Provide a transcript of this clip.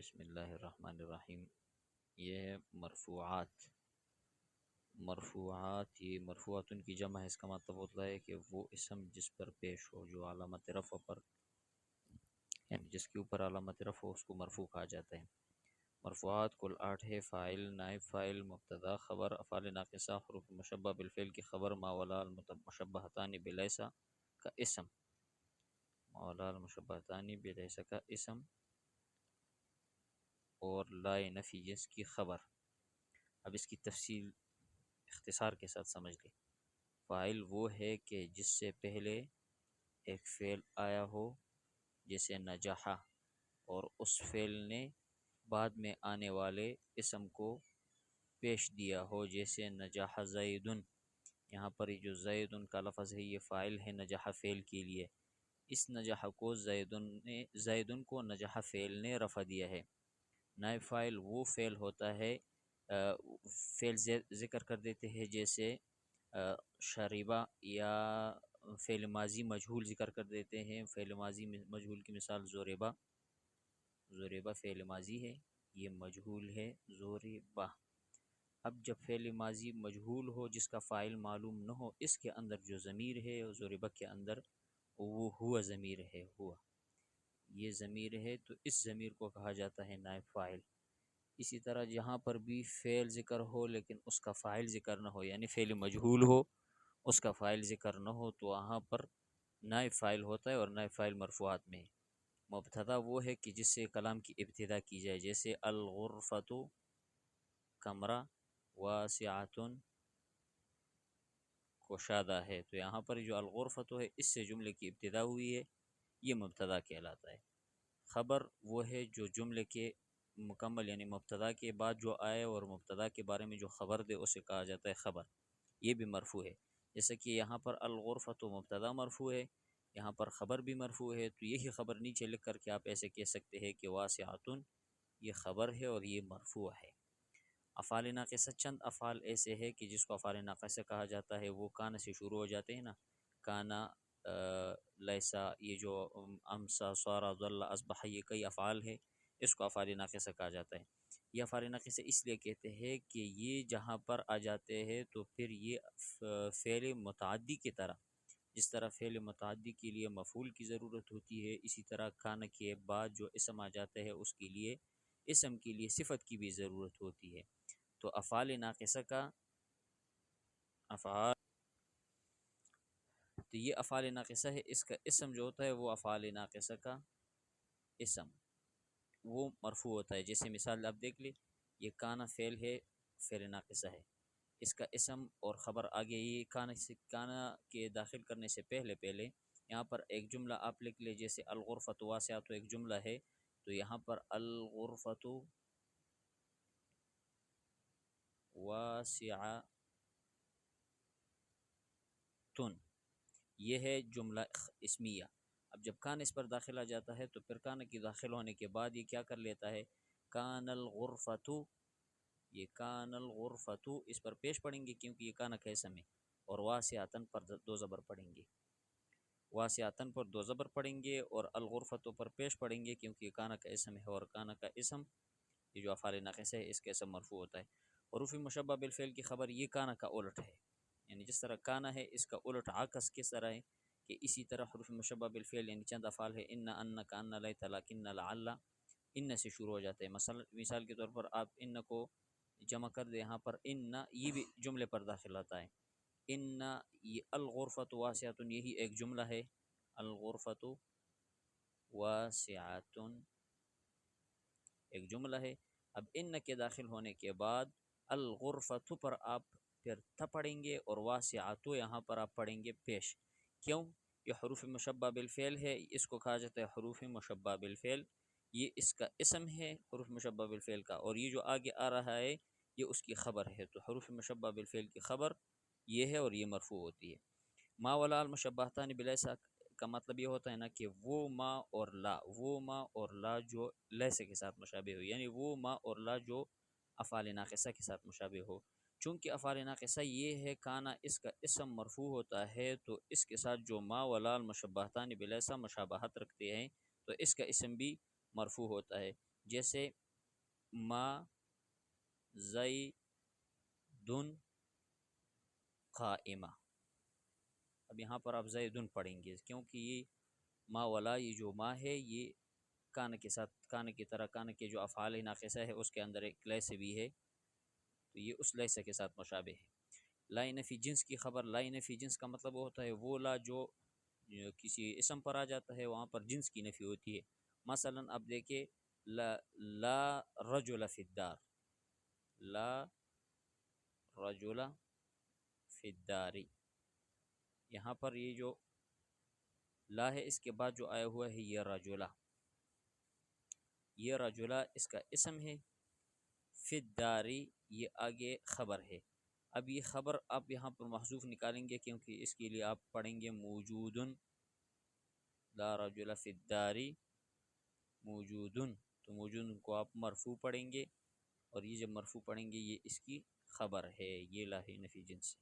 بسم اللہ الرحمن الرحیم۔ یہ ہے مرفوعات۔ یہ مرفوعات کی جمع ہے، اس کا مطلب ہوتا ہے کہ وہ اسم جس پر پیش ہو، جو علامت رفع پر، یعنی جس کے اوپر علامت رفع ہو، اس کو مرفوع کہا جاتا ہے۔ مرفوعات کل 8 ہے: فاعل، نائب فاعل، مبتدا، خبر، افعال ناقصہ، حروف مشبہ بالفعل کی خبر، ما ولا المشبہتان بلیس کا اسم، ما ولا المشبہتان بلیس کا اسم، اور لا نفی جس کی خبر۔ اب اس کی تفصیل اختصار کے ساتھ سمجھ لیں۔ فاعل وہ ہے کہ جس سے پہلے ایک فعل آیا ہو جیسے نجحہ، اور اس فعل نے بعد میں آنے والے اسم کو پیش دیا ہو جیسے نجح زیدن۔ یہاں پر یہ جو زیدن کا لفظ ہے یہ فاعل ہے نجح فعل کے لیے، اس نجح کو زیدن کو نجح فعل نے رفع دیا ہے۔ نائب فاعل وہ فعل ہوتا ہے، فعل ذکر کر دیتے ہیں جیسے شریبہ، یا فعل ماضی مجہول ذکر کر دیتے ہیں۔ فعل ماضی مجہول کی مثال زوریبہ، زوریبہ فعل ماضی ہے، یہ مجہول ہے زوریبہ۔ اب جب فعل ماضی مجہول ہو جس کا فاعل معلوم نہ ہو، اس کے اندر جو ضمیر ہے زوریبہ کے اندر وہ ہوا ضمیر ہے، ہوا یہ ضمیر ہے، تو اس ضمیر کو کہا جاتا ہے نائب فاعل۔ اسی طرح جہاں پر بھی فعل ذکر ہو لیکن اس کا فاعل ذکر نہ ہو، یعنی فعل مجہول ہو اس کا فاعل ذکر نہ ہو، تو وہاں پر نائب فاعل ہوتا ہے، اور نائب فاعل مرفوعات میں ہے۔ مبتدا وہ ہے کہ جس سے کلام کی ابتدا کی جائے، جیسے الغرفۃ کمرہ، واسعۃ کشادہ ہے، تو یہاں پر جو الغرفۃ ہے اس سے جملے کی ابتدا ہوئی ہے، یہ مبتدا کہلاتا ہے۔ خبر وہ ہے جو جملے کے مکمل یعنی مبتدا کے بعد جو آئے اور مبتدا کے بارے میں جو خبر دے اسے کہا جاتا ہے خبر، یہ بھی مرفوع ہے۔ جیسے کہ یہاں پر الغرفۃ مبتدا مرفوع ہے، یہاں پر خبر بھی مرفوع ہے، تو یہی خبر نیچے لکھ کر کے آپ ایسے کہہ سکتے ہیں کہ واسعۃ یہ خبر ہے اور یہ مرفوع ہے۔ افعال ناقصہ چند افعال ایسے ہے کہ جس کو افعال ناقصہ کہا جاتا ہے، وہ کان سے شروع ہو جاتے ہیں نا، کانا، لیسا، یہ جو امسا، سارا، ظل، اصبح، یہ کئی افعال ہے، اس کو افعال ناقصہ کہا جاتا ہے۔ یہ افعال ناقصہ اس لیے کہتے ہیں کہ یہ جہاں پر آ جاتے ہیں تو پھر یہ فعل متعدی کی طرح، جس طرح فعل متعدی کے لیے مفعول کی ضرورت ہوتی ہے، اسی طرح کان کے بعد جو اسم آ جاتا ہے اس کے لیے اسم کے لیے صفت کی بھی ضرورت ہوتی ہے۔ تو افعال ناقصہ کا تو یہ افعال ناقصہ ہے، اس کا اسم جو ہوتا ہے وہ افعال ناقصہ کا اسم وہ مرفوع ہوتا ہے۔ جیسے مثال آپ دیکھ لیں، یہ کانا فعل ہے، فعل ناقصہ ہے، اس کا اسم اور خبر آگے یہ کانا کے داخل کرنے سے پہلے یہاں پر ایک جملہ آپ لکھ لیں، جیسے الغرفۃ واسعہ تو ایک جملہ ہے، تو یہاں پر الغرفۃ واسعہ یہ ہے جملہ اسمیہ۔ اب جب کان اس پر داخل آ جاتا ہے تو پھر کان کی داخل ہونے کے بعد یہ کیا کر لیتا ہے، کان الغرفۃ، یہ کان الغرفۃ اس پر پیش پڑیں گے کیونکہ یہ کان کا اسم ہے، اور واسعۃ پر دو زبر پڑیں گے، واسعۃ پر دو زبر پڑیں گے، اور الغرفۃ پر پیش پڑیں گے کیونکہ یہ کان کا اسم ہے، اور کان کا اسم یہ جو افعال ناقصہ ہے اس کا اسم مرفوع ہوتا ہے۔ حروف مشبہ بالفعل کی خبر یہ کان کا الٹ ہے، یعنی جس طرح کانا ہے اس کا الٹ عکس کس طرح ہے کہ اسی طرح حروف مشبہ بالفعل یعنی چند افعال ہے، ان، ان، کان، لیت، لکن، لعل، ان سے شروع ہو جاتے ہیں۔ مثال کے طور پر آپ ان کو جمع کر دیں، یہاں پر ان یہ بھی جملے پر داخل آتا ہے، ان، یہ الغرفۃ واسعۃ یہی ایک جملہ ہے، الغرفۃ واسعۃ ایک جملہ ہے۔ اب ان کے داخل ہونے کے بعد الغرفۃ پر آپ پھر تھا پڑھیں گے، اور واسعۃ یہاں پر آپ پڑھیں گے پیش۔ کیوں؟ یہ حروف مشبہ بالفعل ہے، اس کو کہا جاتا ہے حروف مشبہ بالفعل، یہ اس کا اسم ہے حروف مشبہ بالفعل کا، اور یہ جو آگے آ رہا ہے یہ اس کی خبر ہے، تو حروف مشبہ بالفعل کی خبر یہ ہے اور یہ مرفوع ہوتی ہے۔ ما ولا المشبہتان بلیس کا مطلب یہ ہوتا ہے نا کہ وہ ما اور لا، وہ ما اور لا جو لیسے کے ساتھ مشابہ ہو، یعنی وہ ما اور لا جو افعال ناقصہ کے ساتھ مشابہ ہو۔ چونکہ افعال ناقصہ یہ ہے کانا اس کا اسم مرفوع ہوتا ہے، تو اس کے ساتھ جو ما ولا المشبہتان بلیسا مشابہت رکھتے ہیں تو اس کا اسم بھی مرفوع ہوتا ہے۔ جیسے ما زیدن قائمہ. اب یہاں پر آپ زیدن پڑھیں گے کیونکہ یہ ما والا یہ جو ما ہے یہ کان کے ساتھ، کان کی طرح، کان کے جو افعال ناقصہ ہے اس کے اندر ایک لیس بھی ہے، تو یہ اس لیس کے ساتھ مشابہ ہے. لا نفی جنس کی خبر، لا نفی جنس کا مطلب ہوتا ہے وہ لا جو کسی اسم پر آ جاتا ہے، وہاں پر جنس کی نفی ہوتی ہے. مثلا اب دیکھیں لا رجل فی الدار، لا رجل فی الدار، یہاں پر یہ جو لا ہے اس کے بعد جو آیا ہوا ہے یہ رجلہ، یہ رجلہ اس کا اسم ہے، فی الدار یہ آگے خبر ہے. اب یہ خبر آپ یہاں پر محذوف نکالیں گے کیونکہ اس کے لیے آپ پڑھیں گے موجودن، لا رجل فی الدار موجودن، تو موجودن کو آپ مرفوع پڑھیں گے، اور یہ جب مرفوع پڑھیں گے یہ اس کی خبر ہے، یہ لا نفی جنس.